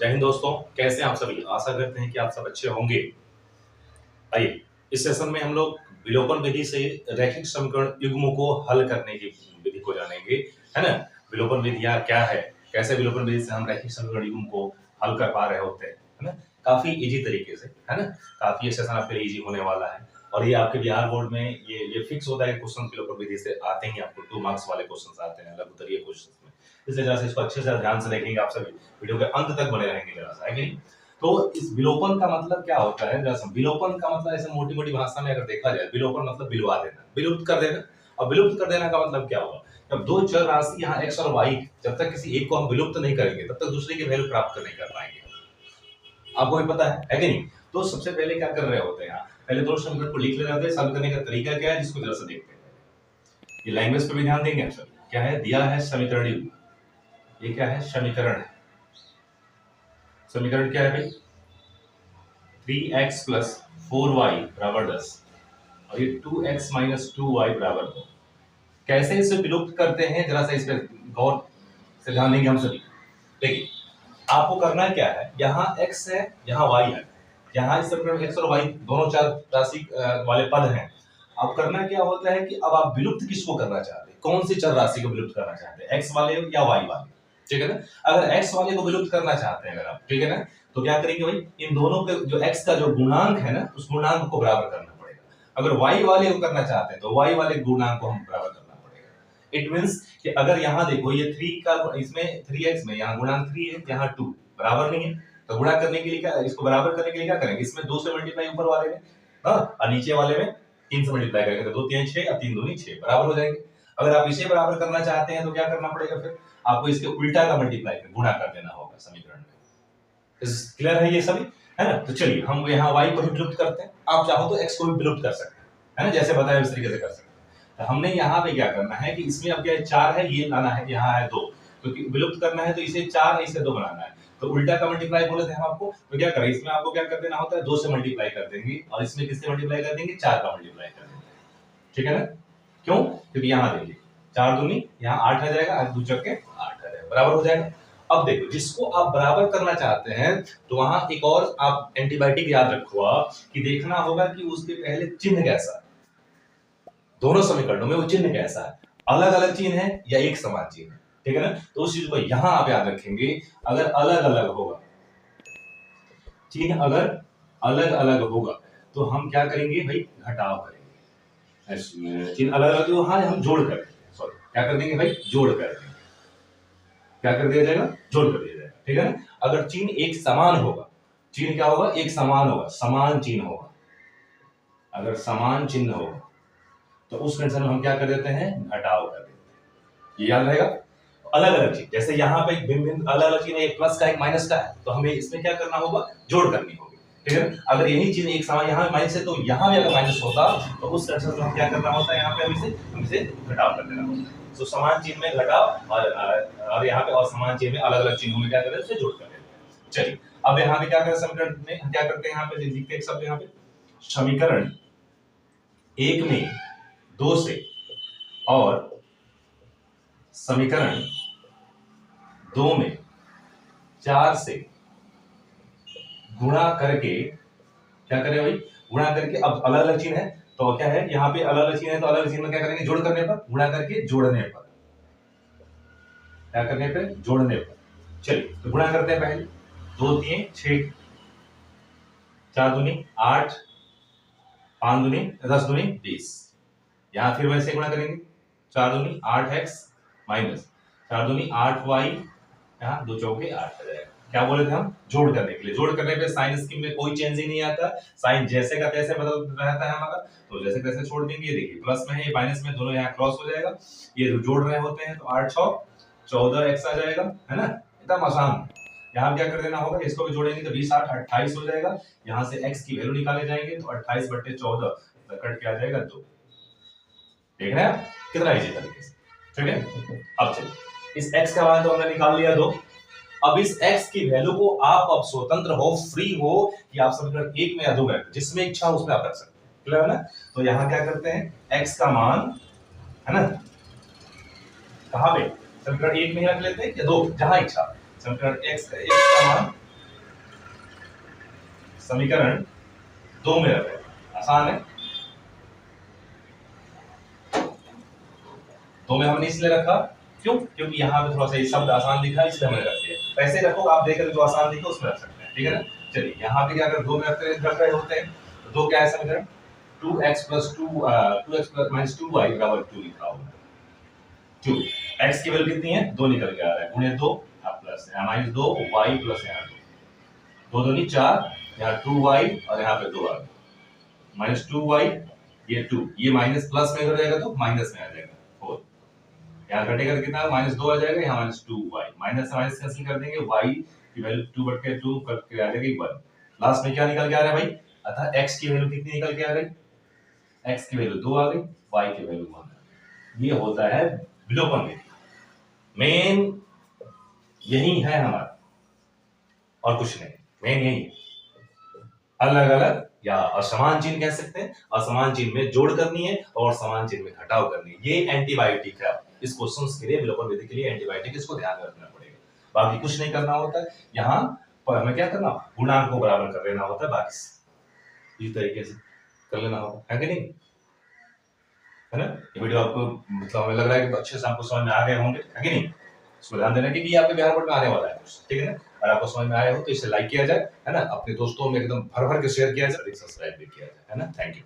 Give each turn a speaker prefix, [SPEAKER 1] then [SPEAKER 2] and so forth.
[SPEAKER 1] जय हिंद दोस्तों, कैसे हैं आप सभी। आशा करते हैं कि आप सब अच्छे होंगे। आइए इस सेशन में हम लोग विलोपन विधि से रैखिक समीकरण युग्मों को हल करने की विधि को जानेंगे, है ना। विलोपन विधियां क्या है, कैसे विलोपन विधि से हम रैखिक समीकरण युग्म को हल कर पा रहे होते हैं, है ना। काफी इजी तरीके से, है ना। काफी ये सेशन आपके लिए इजी होने वाला है और ये आपके बिहार बोर्ड में ये फिक्स होता है कि क्वेश्चन विलोपन विधि से आते ही आपको 2 मार्क्स वाले क्वेश्चन आते हैं लघु उत्तरीय क्वेश्चन में। इसलिए जरा से इसको अच्छे से ध्यान से देखेंगे आप सभी, वीडियो के अंत तक बने रहेंगे जरा सा, है कि नहीं। तो इस विलोपन का मतलब क्या होता है, जरा विलोपन का मतलब ऐसे मोटी मोटी भाषा में अगर देखा जाए, विलोपन मतलब विलवा देना, विलुप्त कर देना। अब विलुप्त कर देना का मतलब क्या होगा, जब दो चर राशि यहाँ x और y, जब तक किसी एक को हम विलुप्त नहीं करेंगे तब तक दूसरे की वैल्यू प्राप्त नहीं कर पाएंगे। आपको भी पता है कि नहीं। तो सबसे पहले क्या कर रहे होते हैं, यहाँ पहले दो समीकरण को लिख ले जाते हैं। सॉल्व करने का तरीका क्या है, जिसको जरा सा देखते हैं। ये लैंग्वेज पे भी ध्यान देंगे आप सभी। क्या है दिया है समीकरण युग्म, ये क्या है समीकरण है। समीकरण क्या है भाई, 3x + 4y = 10 और ये 2x - 2y = 2। कैसे इसे विलुप्त करते हैं, जरा सा इस पे गौर से ध्यान देंगे हम सभी। देखिए आपको करना क्या है, यहाँ x है यहाँ y है, यहाँ इस समीकरण x और y दोनों चार राशि वाले पद हैं। अब करना क्या होता है कि अब आप विलुप्त किसको करना चाहते हैं, कौन सी चर राशि को विलुप्त करना चाहते हैं, x वाले या y वाले, ठीक है ना। अगर x वाले को विलुप्त करना चाहते हैं अगर आप, ठीक है ना, तो क्या करेंगे भाई, इन दोनों के जो x का जो गुणांक है ना, उस गुणांक को बराबर करना पड़ेगा। अगर y वाले को करना चाहते हैं तो y वाले गुणांक को हम बराबर करना पड़ेगा। इट मींस कि अगर यहाँ देखो ये 3 का इसमें 3x में यहाँ गुणांक 3 है, यहाँ 2 बराबर नहीं है, तो गुणा करने के लिए क्या, इसको बराबर करने के लिए क्या करेंगे, इसमें 2 से मल्टीप्लाई ऊपर वाले में, हाँ, और नीचे वाले में 3 से मल्टीप्लाई करेंगे तो 2 3 6 और 3 दूनी 6 बराबर हो जाएंगे। अगर आप इसे बराबर करना चाहते हैं तो क्या करना पड़ेगा, फिर आपको इसके उल्टा का मल्टीप्लाई कर गुणा कर देना होगा समीकरण में। क्लियर है ये सभी, है ना। तो चलिए हम यहाँ y को भी विलुप्त करते हैं, आप चाहो तो x को भी विलुप्त कर सकते हैं, है ना, जैसे बताया उस तरीके से कर सकते हैं। तो हमने यहाँ पे क्या करना है कि इसमें अब क्या 4 है, ये लाना है, यहाँ है 2, क्योंकि विलुप्त करना है तो इसे 4 है, इसे 2 बनाना है। तो उल्टा का मल्टीप्लाई बोले थे हम आपको, तो क्या करें, इसमें आपको क्या कर देना होता है, 2 से मल्टीप्लाई कर देंगे और इसमें किससे मल्टीप्लाई कर देंगे, 4 का मल्टीप्लाई कर देंगे, ठीक है ना। क्यों, क्योंकि यहाँ देखिए 4 दूनी यहाँ 8 आ जाएगा, 8 2 चौके 8 आ जाएगा, बराबर हो जाएगा। अब देखो जिसको आप बराबर करना चाहते हैं तो वहां एक और आप एंटीबायोटिक याद रखो आप, कि देखना होगा कि उसके पहले चिन्ह कैसा है, दोनों समीकरणों में वो चिन्ह कैसा है, अलग अलग चिन्ह है या एक समान चिन्ह है, ठीक है ना। तो उस चीज को यहां आप याद रखेंगे। अगर अलग अलग होगा चिन्ह, अगर अलग अलग होगा तो हम क्या करेंगे भाई, घटाव करेंगे। चिन्ह अलग अलग तो हाँ हम जोड़ कर देंगे, सॉरी क्या कर देंगे भाई, जोड़ कर देंगे। क्या कर दिया जाएगा, जोड़ कर दिया जाएगा, ठीक है ना। अगर चिन्ह एक समान होगा, चिन्ह क्या होगा, एक समान होगा, समान चिन्ह होगा। अगर समान चिन्ह होगा तो उस कंडीशन में हम क्या कर देते हैं, घटाव कर देते हैं। ये याद रहेगा। अलग अलग चीज, जैसे यहाँ पे भिन्न भिन्न अलग अलग चिन्ह, एक प्लस का एक माइनस का है, तो हमें इसमें क्या करना होगा, जोड़ करनी होगी, ठीक है। अगर यही चिन्ह एक समान यहाँ माइनस है तो यहाँ भी अगर माइनस होता तो उस कंडीशन में हम क्या करना होता है, यहाँ पे हम इसे घटाव कर देना होता है। तो समान चिन्ह में घटाव और यहाँ पे और समान चिन्ह में अलग अलग चिन्हों में क्या करें, उसे जोड़ कर देते हैं। चलिए अब यहाँ पे क्या करें, समीकरण में हम क्या करते हैं, यहाँ पे लिखते हैं शब्द, यहाँ पे समीकरण 1 में 2 से और समीकरण 2 में 4 से गुणा करके क्या करें भाई, गुणा करके, अब अलग अलग चिन्ह है तो क्या है, यहाँ पे अलग अलग चिन्ह है तो अलग अलग चिन्ह में क्या करेंगे, जोड़ करने पर, गुणा करके जोड़ने पर, क्या करने पे, जोड़ने पर। चलिए तो गुणा करते हैं पहले, 2 3 6, 4 दूनी 8, 5 दूनी 10 दूनी 20। यहाँ फिर वैसे गुणा करेंगे, 4 दूनी 8x माइनस 4 दूनी 8y, यहाँ 2 चौके 8 आ जाएगा। क्या बोले थे हम, जोड़ करने के लिए। जोड़ करने पे साइन स्कीम में कोई चेंज ही नहीं आता, साइन जैसे का तैसे बदल रहता है हमारा, तो जैसे तैसे छोड़ देंगे। ये देखिए प्लस में है, ये माइनस में, दोनों यहाँ क्रॉस हो जाएगा। ये जोड़ रहे होते हैं तो 8 6 14x आ जाएगा, है ना, एकदम आसान। यहाँ क्या कर देना होगा, इसको भी जोड़ेंगे तो 20 8 28 हो जाएगा। यहाँ से x की वैल्यू निकाले जाएंगे तो 28/14 कट के आ जाएगा 2। देख रहे हैं कितना इजी तरीके से, ठीक है। अब चलिए इस x का मान तो हमने निकाल लिया 2। अब इस x की वैल्यू को आप अब स्वतंत्र हो, फ्री हो, कि आप समीकरण 1 में या 2 में जिसमें इच्छा हो उसमें आप रख सकते हैं, क्लियर है ना। तो यहाँ क्या करते हैं, x का मान, है ना, कहाँ पे, समीकरण 1 में रख लेते हैं या 2, जहां इच्छा। समीकरण x का मान समीकरण 2 में रखते हैं, आसान है। 2 में हमने इसलिए रखा, क्यों? क्योंकि यहाँ पे थोड़ा सा ये शब्द आसान दिखा इसलिए हमने रख दिया। वैसे रखो आप देख जो आसान दिखे उसमें रख सकते हैं, ठीक है ना। चलिए यहाँ पे क्या अगर 2 में रख रहे होते हैं तो 2 क्या है समीकरण 2x + 2x + -2y = 2 लिखा होगा। 2 x की वैल्यू कितनी है 2 निकल के आ रहा है, गुणे 2 प्लस -2 y प्लस यहाँ 2 2 4, यहाँ 2y और यहाँ पे 2 आ गया, -2y ये 2, ये माइनस प्लस में हो जाएगा तो माइनस में आ जाएगा 4, यहाँ घटेगा तो कितना -2 आ जाएगा, यहाँ -2y, माइनस से माइनस कैंसिल कर देंगे, y की वैल्यू 2/2 करके आ जाएगी 1, लास्ट में क्या निकल के आ रहा है भाई, अतः x की वैल्यू कितनी निकल के आ गई, x की वैल्यू 2 आ गई, y की वैल्यू 1 आ गई। ये होता है विलोपन विधि, मेन यही है हमारा और कुछ नहीं, मेन यही है। अलग अलग या असमान चिन्ह कह सकते हैं, असमान चिन्ह में जोड़ करनी है और समान चिन्ह में घटाव करनी है, ये एंटीबायोटिक है। इस क्वेश्चन के लिए विलोपन विधि के लिए एंटीबायोटिक, इसको ध्यान में रखना पड़ेगा, बाकी कुछ नहीं करना होता है। यहाँ पर हमें क्या करना, गुणांक को बराबर कर लेना होता है, बाकी इस तरीके से कर लेना होगा, है कि नहीं, है ना। ये वीडियो आपको मतलब हमें लग रहा है कि अच्छे से आपको समझ में आ गए होंगे, है कि नहीं। इसको ध्यान देना कि आपके बिहार बोर्ड में आने वाला है कुछ, ठीक है ना। अगर आपको समझ में आया हो तो इसे लाइक किया जाए, है ना, अपने दोस्तों में एकदम भर भर के शेयर किया जाए, सब्सक्राइब भी किया जाए, है ना। Thank you.